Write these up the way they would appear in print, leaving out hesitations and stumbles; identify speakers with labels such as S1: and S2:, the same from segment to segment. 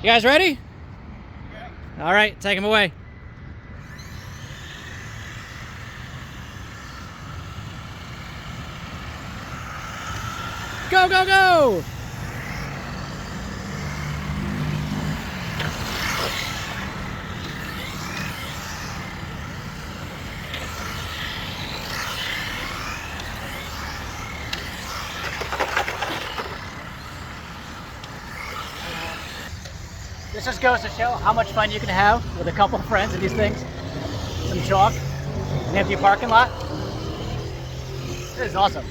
S1: You guys ready? Yeah. All right, take them away. Go, go, go! This just goes to show how much fun you can have with a couple of friends in these things. Some chalk, an empty parking lot. This is awesome.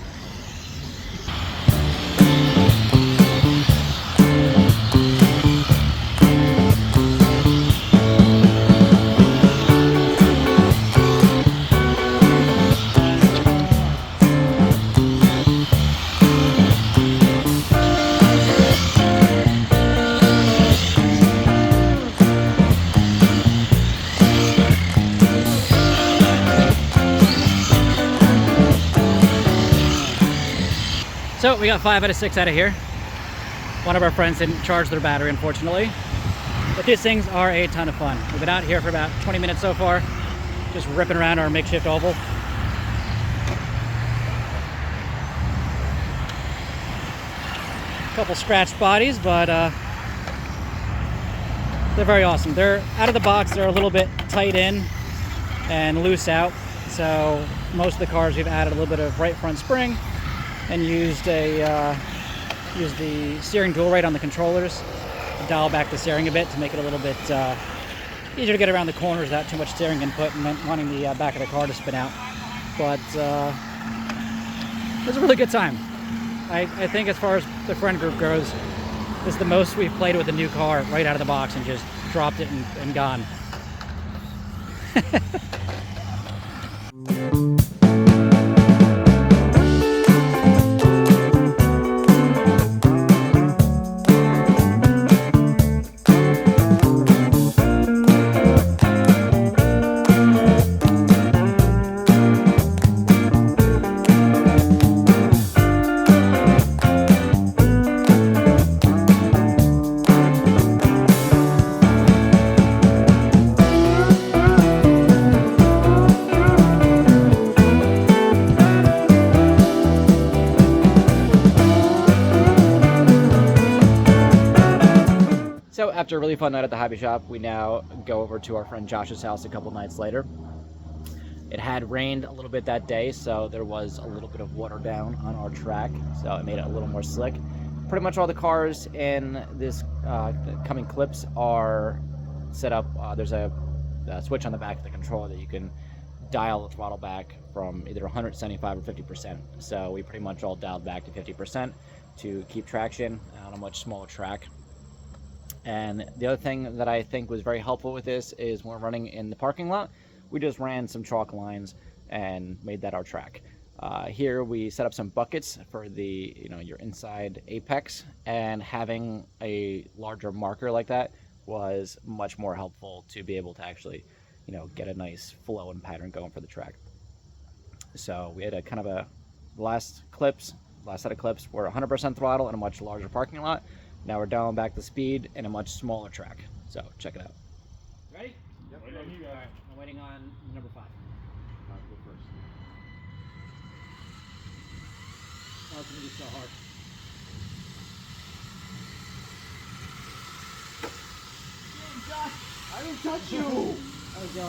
S1: So we got 5 out of 6 out of here. One of our friends didn't charge their battery, unfortunately. But these things are a ton of fun. We've been out here for about 20 minutes so far, just ripping around our makeshift oval. A couple scratched bodies, but they're very awesome. They're out of the box, they're a little bit tight in and loose out. So most of the cars we've added a little bit of right front spring and used the steering dual right on the controllers to dial back the steering a bit to make it a little bit easier to get around the corners without too much steering input and then wanting the back of the car to spin out. But it was a really good time. I think as far as the friend group goes, this is the most we've played with a new car right out of the box and just dropped it and gone. So after a really fun night at the hobby shop, we now go over to our friend Josh's house a couple nights later. It had rained a little bit that day, so there was a little bit of water down on our track, so it made it a little more slick. Pretty much all the cars in this coming clips are set up. There's a switch on the back of the controller that you can dial the throttle back from either 175 or 50%. So we pretty much all dialed back to 50% to keep traction on a much smaller track. And the other thing that I think was very helpful with this is when we're running in the parking lot, we just ran some chalk lines and made that our track. Here we set up some buckets for the your inside apex, and having a larger marker like that was much more helpful to be able to actually get a nice flow and pattern going for the track. So we had a kind of a last set of clips were 100% throttle in a much larger parking lot. Now we're dialing back the speed in a much smaller track. So check it out. Ready? Yep. Waiting on you guys. All right, I'm waiting on number 5.
S2: I'll go first.
S1: Oh, it's gonna be so hard.
S2: I didn't touch you!
S1: There we go.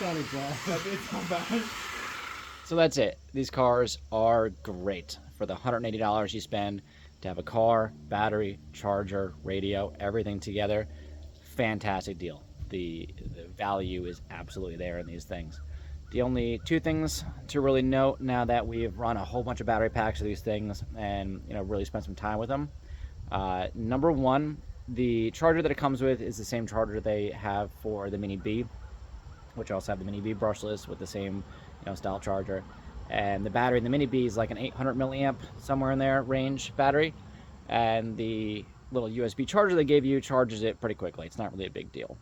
S2: sounded bad. That did sound bad.
S1: So that's it. These cars are great for the $180 you spend to have a car, battery, charger, radio, everything together. Fantastic deal. The value is absolutely there in these things. The only two things to really note now that we've run a whole bunch of battery packs of these things and really spent some time with them. Number one, the charger that it comes with is the same charger they have for the Mini B, which also have the Mini B brushless with the same style charger. And the battery in the Mini B is like an 800 milliamp, somewhere in there range battery. And the little USB charger they gave you charges it pretty quickly. It's not really a big deal.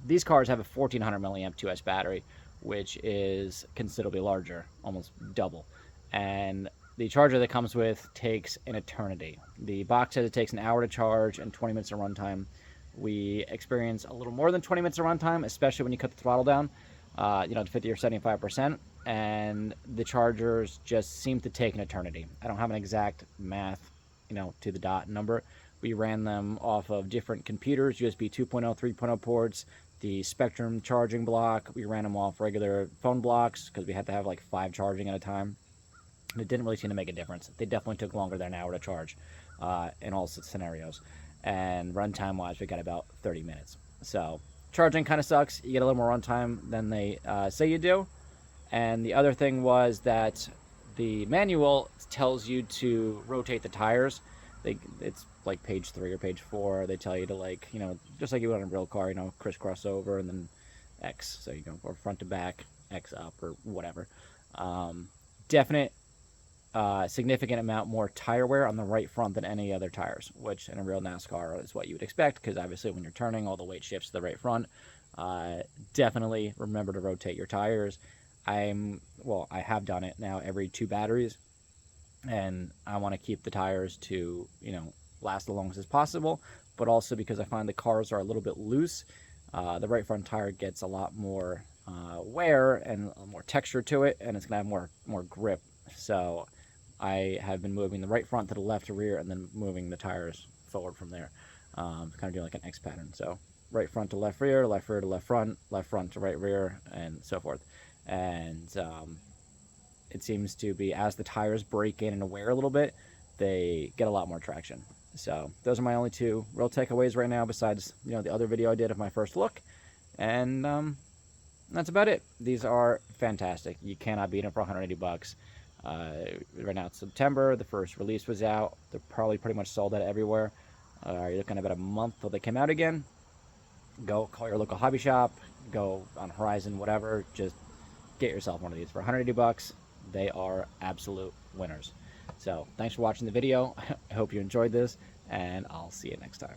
S1: These cars have a 1400 milliamp 2S battery, which is considerably larger, almost double. And the charger that comes with takes an eternity. The box says it takes an hour to charge and 20 minutes of runtime. We experience a little more than 20 minutes of runtime, especially when you cut the throttle down, to 50 or 75%. And the chargers just seem to take an eternity. I don't have an exact math, to the dot number. We ran them off of different computers, USB 2.0, 3.0 ports, the Spectrum charging block. We ran them off regular phone blocks because we had to have like 5 charging at a time. And it didn't really seem to make a difference. They definitely took longer than an hour to charge in all scenarios. And runtime wise, we got about 30 minutes. So charging kind of sucks. You get a little more runtime than they say you do. And the other thing was that the manual tells you to rotate the tires. It's like page 3 or page 4. They tell you to just like you would on a real car, crisscross over and then X. So you go from front to back, X up or whatever. Definite significant amount more tire wear on the right front than any other tires, which in a real NASCAR is what you would expect, because obviously when you're turning, all the weight shifts to the right front. Definitely remember to rotate your tires. I have done it now every 2 batteries, and I want to keep the tires to last the longest as possible, but also because I find the cars are a little bit loose. The right front tire gets a lot more wear and more texture to it, and it's gonna have more grip. So I have been moving the right front to the left to rear, and then moving the tires forward from there, kind of doing like an X pattern. So right front to left rear to left front to right rear, and so forth. And it seems to be, as the tires break in and wear a little bit, they get a lot more traction. So those are my only 2 real takeaways right now, besides the other video I did of my first look. And that's about it. These are fantastic. You cannot beat them for 180 bucks. Right now it's September. The first release was out. They're probably pretty much sold out everywhere. You're looking at about a month till they came out again. Go call your local hobby shop. Go on Horizon, whatever. Just get yourself one of these for 180 bucks. They are absolute winners. So thanks for watching the video. I hope you enjoyed this, and I'll see you next time.